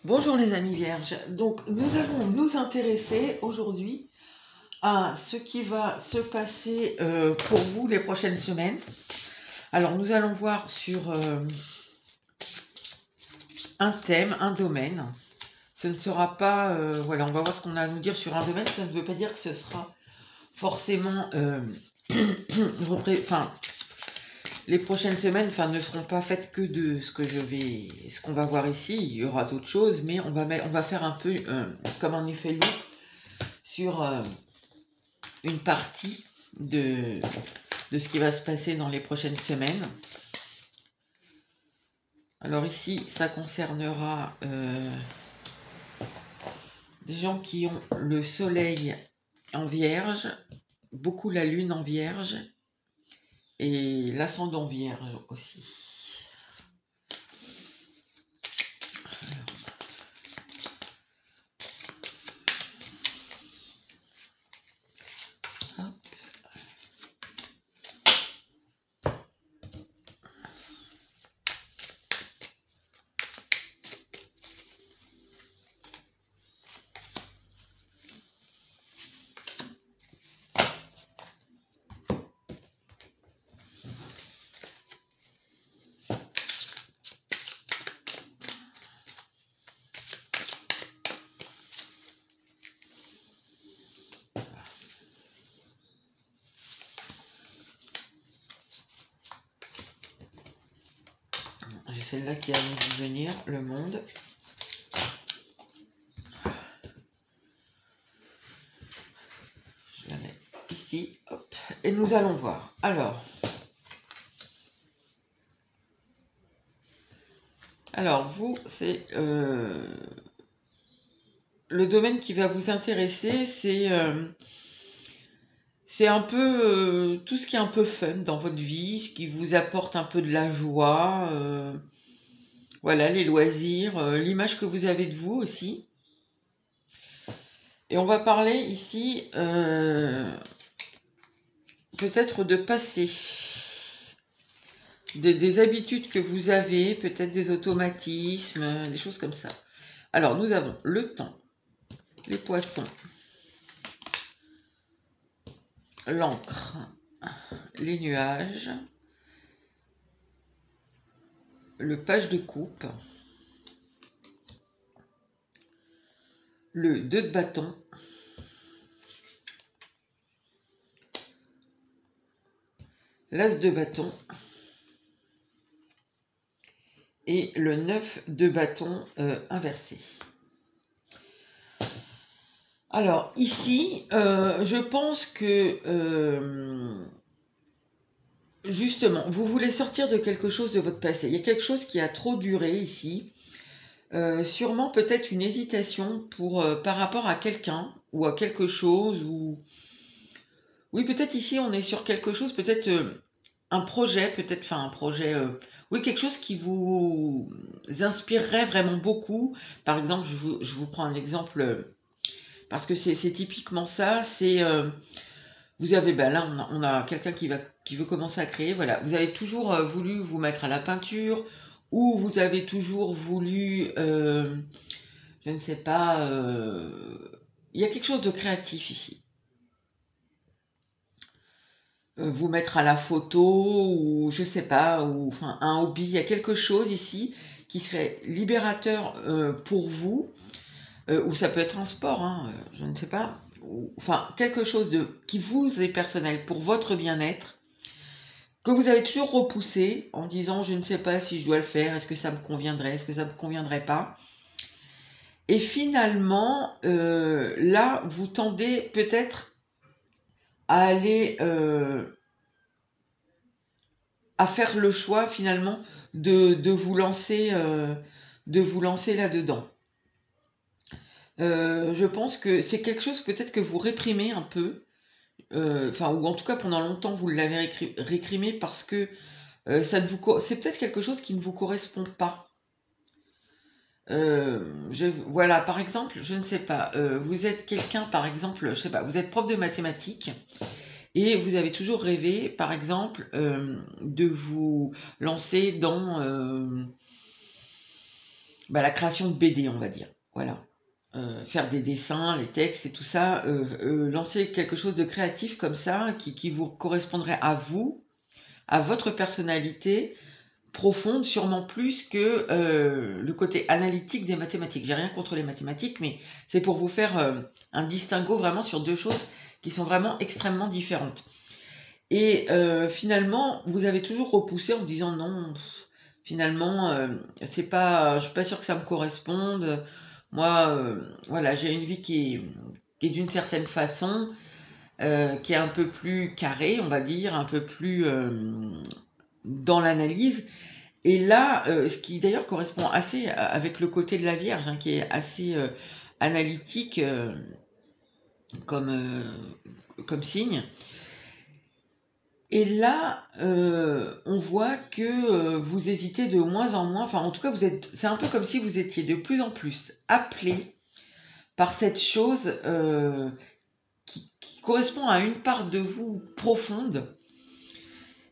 Bonjour les amis vierges. Donc nous allons nous intéresser aujourd'hui à ce qui va se passer pour vous les prochaines semaines. Alors nous allons voir sur un thème, un domaine. Ce ne sera pas, voilà, on va voir ce qu'on a à nous dire sur un domaine. Ça ne veut pas dire que ce sera forcément, enfin, les prochaines semaines, ne seront pas faites que de ce qu'on va voir ici. Il y aura d'autres choses, mais on va faire un peu comme un effet loop sur une partie de ce qui va se passer dans les prochaines semaines. Alors ici, ça concernera des gens qui ont le soleil en vierge, beaucoup la lune en vierge et l'ascendant vierge aussi. J'ai celle-là qui a envie de venir, le monde. Je la mets ici, hop, et nous allons voir. Alors vous, c'est le domaine qui va vous intéresser, c'est un peu tout ce qui est un peu fun dans votre vie, ce qui vous apporte un peu de la joie, voilà, les loisirs, l'image que vous avez de vous aussi. Et on va parler ici peut-être de passé, des habitudes que vous avez, peut-être des automatismes, des choses comme ça. Alors nous avons le temps, les poissons, l'encre, les nuages, le page de coupe, le 2 de bâton, l'as de bâton et le 9 de bâton inversé. Alors ici, je pense que justement, vous voulez sortir de quelque chose de votre passé. Il y a quelque chose qui a trop duré ici. Sûrement peut-être une hésitation par rapport à quelqu'un ou à quelque chose. Oui, peut-être ici on est sur quelque chose, peut-être un projet, oui, quelque chose qui vous inspirerait vraiment beaucoup. Par exemple, je vous prends un exemple, parce que c'est typiquement ça, c'est... vous avez, là, on a quelqu'un qui veut commencer à créer, voilà. Vous avez toujours voulu vous mettre à la peinture, ou vous avez toujours voulu, je ne sais pas, il y a quelque chose de créatif ici. Vous mettre à la photo, ou je sais pas, ou enfin un hobby, il y a quelque chose ici qui serait libérateur pour vous, ou ça peut être un sport, hein, je ne sais pas, enfin quelque chose qui vous est personnel pour votre bien-être, que vous avez toujours repoussé en disant je ne sais pas si je dois le faire, est-ce que ça me conviendrait, est-ce que ça me conviendrait pas. Et finalement, là, vous tendez peut-être à aller à faire le choix finalement de vous lancer là-dedans. Je pense que c'est quelque chose peut-être que vous réprimez un peu, ou en tout cas pendant longtemps vous l'avez réprimé parce que c'est peut-être quelque chose qui ne vous correspond pas. Voilà, par exemple, je ne sais pas, vous êtes quelqu'un, par exemple, je sais pas, vous êtes prof de mathématiques et vous avez toujours rêvé, par exemple, de vous lancer dans la création de BD, on va dire. Voilà. Faire des dessins, les textes et tout ça, lancer quelque chose de créatif comme ça, qui vous correspondrait à vous, à votre personnalité profonde, sûrement plus que le côté analytique des mathématiques. J'ai rien contre les mathématiques, mais c'est pour vous faire un distinguo vraiment sur deux choses qui sont vraiment extrêmement différentes. Et finalement, vous avez toujours repoussé en vous disant non, finalement, c'est pas, je suis pas sûre que ça me corresponde. Moi, voilà, j'ai une vie qui est d'une certaine façon, qui est un peu plus carrée, on va dire, un peu plus dans l'analyse. Et là, ce qui d'ailleurs correspond assez avec le côté de la Vierge, hein, qui est assez analytique comme, comme signe. Et là, on voit que vous hésitez de moins en moins. Enfin, en tout cas, c'est un peu comme si vous étiez de plus en plus appelé par cette chose qui correspond à une part de vous profonde.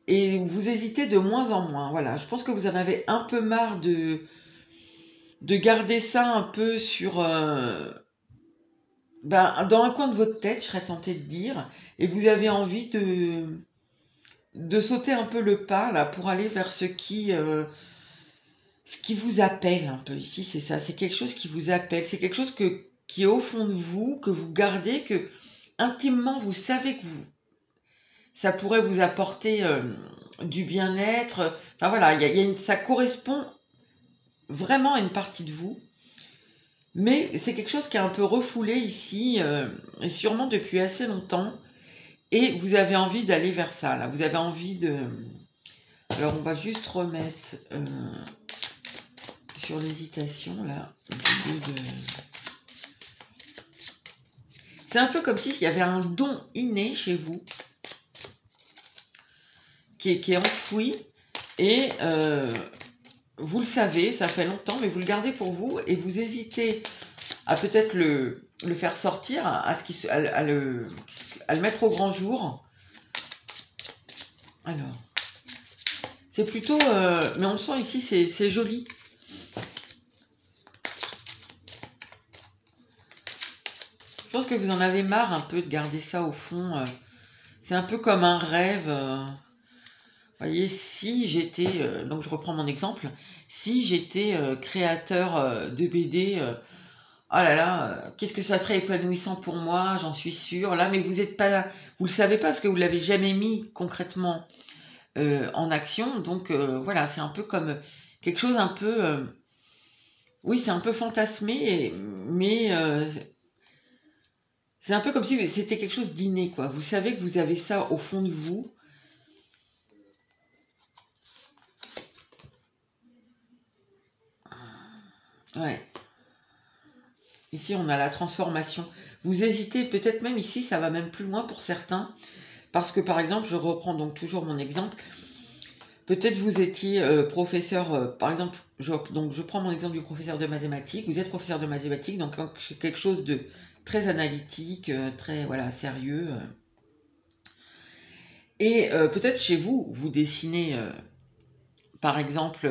Et vous hésitez de moins en moins. Voilà, je pense que vous en avez un peu marre de garder ça un peu sur... dans un coin de votre tête, je serais tentée de dire. Et vous avez envie de sauter un peu le pas là pour aller vers ce qui vous appelle un peu ici, c'est ça, c'est quelque chose qui vous appelle, c'est quelque chose qui est au fond de vous, que vous gardez, que intimement vous savez que ça pourrait vous apporter du bien-être. Enfin voilà, ça correspond vraiment à une partie de vous, mais c'est quelque chose qui est un peu refoulé ici, et sûrement depuis assez longtemps, et vous avez envie d'aller vers ça là, vous avez envie de... Alors on va juste remettre sur l'hésitation là. C'est un peu comme s'il y avait un don inné chez vous qui est enfoui et vous le savez, ça fait longtemps, mais vous le gardez pour vous et vous hésitez à peut-être le faire sortir, à le mettre au grand jour. Alors, c'est plutôt... mais on sent ici, c'est joli. Je pense que vous en avez marre un peu de garder ça au fond. C'est un peu comme un rêve. Vous voyez, si j'étais... donc je reprends mon exemple. Si j'étais créateur de BD... oh là là, qu'est-ce que ça serait épanouissant pour moi, j'en suis sûre. Là, mais vous êtes pas, vous le savez pas parce que vous l'avez jamais mis concrètement en action. Donc voilà, c'est un peu comme quelque chose un peu... oui, c'est un peu fantasmé, mais c'est un peu comme si c'était quelque chose d'inné, quoi. Vous savez que vous avez ça au fond de vous. Ouais. Ici, on a la transformation. Vous hésitez, peut-être même ici, ça va même plus loin pour certains. Parce que, par exemple, je reprends donc toujours mon exemple. Peut-être vous étiez professeur, par exemple, donc je prends mon exemple du professeur de mathématiques. Vous êtes professeur de mathématiques, donc quelque chose de très analytique, très voilà, sérieux. Et peut-être chez vous, vous dessinez, par exemple,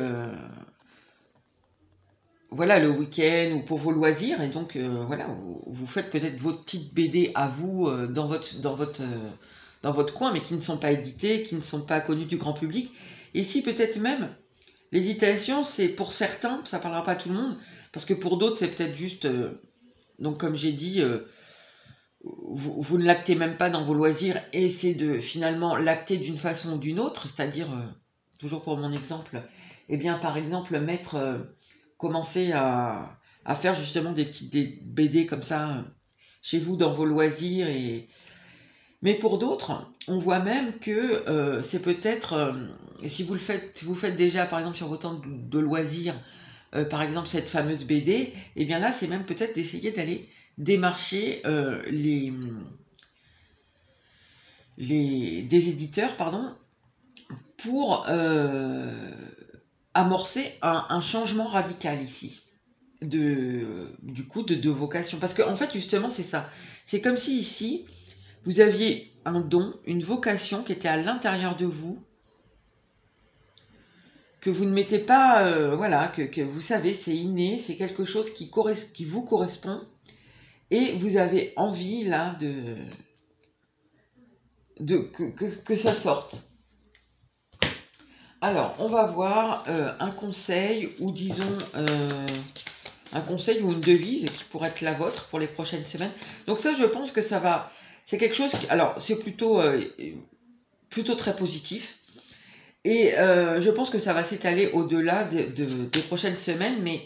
voilà, le week-end ou pour vos loisirs, et donc voilà, vous faites peut-être vos petites BD à vous dans votre coin, mais qui ne sont pas éditées, qui ne sont pas connues du grand public. Et si peut-être même l'hésitation, c'est pour certains, ça ne parlera pas à tout le monde, parce que pour d'autres, c'est peut-être juste, donc comme j'ai dit, vous ne l'actez même pas dans vos loisirs, et c'est de finalement l'acter d'une façon ou d'une autre, c'est-à-dire, toujours pour mon exemple, eh bien par exemple commencer à faire justement des BD comme ça chez vous dans vos loisirs. Mais pour d'autres, on voit même que c'est peut-être, si vous faites déjà par exemple sur vos temps de loisirs, par exemple cette fameuse BD, et bien là c'est même peut-être d'essayer d'aller démarcher des éditeurs, pardon, pour amorcer un changement radical ici. Du coup de vocation, parce qu'en fait justement c'est ça, c'est comme si ici vous aviez un don, une vocation qui était à l'intérieur de vous que vous ne mettez pas, voilà, que vous savez, c'est inné, c'est quelque chose qui vous correspond, et vous avez envie là que ça sorte. Alors, on va voir un conseil, ou disons un conseil ou une devise qui pourrait être la vôtre pour les prochaines semaines. Donc ça, je pense que ça va, c'est quelque chose qui, alors c'est plutôt très positif, et je pense que ça va s'étaler au-delà des prochaines semaines, mais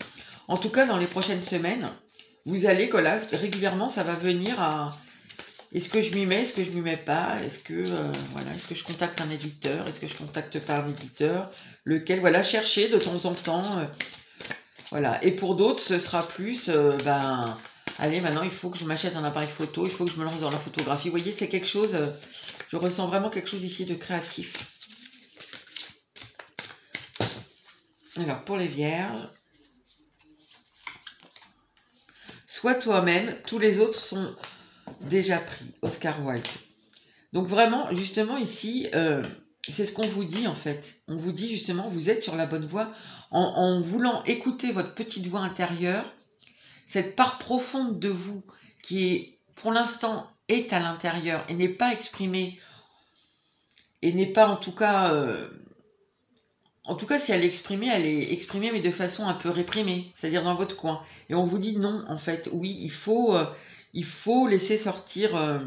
en tout cas dans les prochaines semaines, vous allez, voilà, régulièrement ça va venir à est-ce que je m'y mets, est-ce que je m'y mets pas, est-ce que voilà, est-ce que je contacte un éditeur, est-ce que je contacte pas un éditeur, lequel, voilà, chercher de temps en temps, voilà. Et pour d'autres, ce sera plus, ben, allez, maintenant il faut que je m'achète un appareil photo, il faut que je me lance dans la photographie. Vous voyez, c'est quelque chose, je ressens vraiment quelque chose ici de créatif. Alors, pour les vierges, sois toi-même, tous les autres sont déjà pris. Oscar Wilde. Donc vraiment, justement ici, c'est ce qu'on vous dit en fait. On vous dit justement, vous êtes sur la bonne voie en voulant écouter votre petite voix intérieure, cette part profonde de vous qui est, pour l'instant, est à l'intérieur et n'est pas exprimée, et n'est pas en tout cas... en tout cas, si elle est exprimée mais de façon un peu réprimée, c'est-à-dire dans votre coin. Et on vous dit non, en fait. Oui, il faut laisser sortir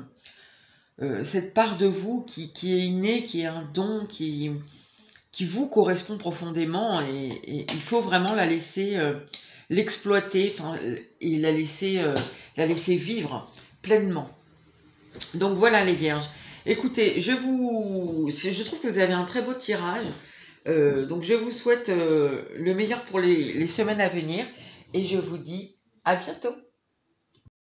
cette part de vous qui est innée, qui est un don, qui vous correspond profondément. Et il faut vraiment la laisser l'exploiter, et la laisser vivre pleinement. Donc voilà les vierges. Écoutez, je trouve que vous avez un très beau tirage. Donc je vous souhaite le meilleur pour les semaines à venir, et je vous dis à bientôt.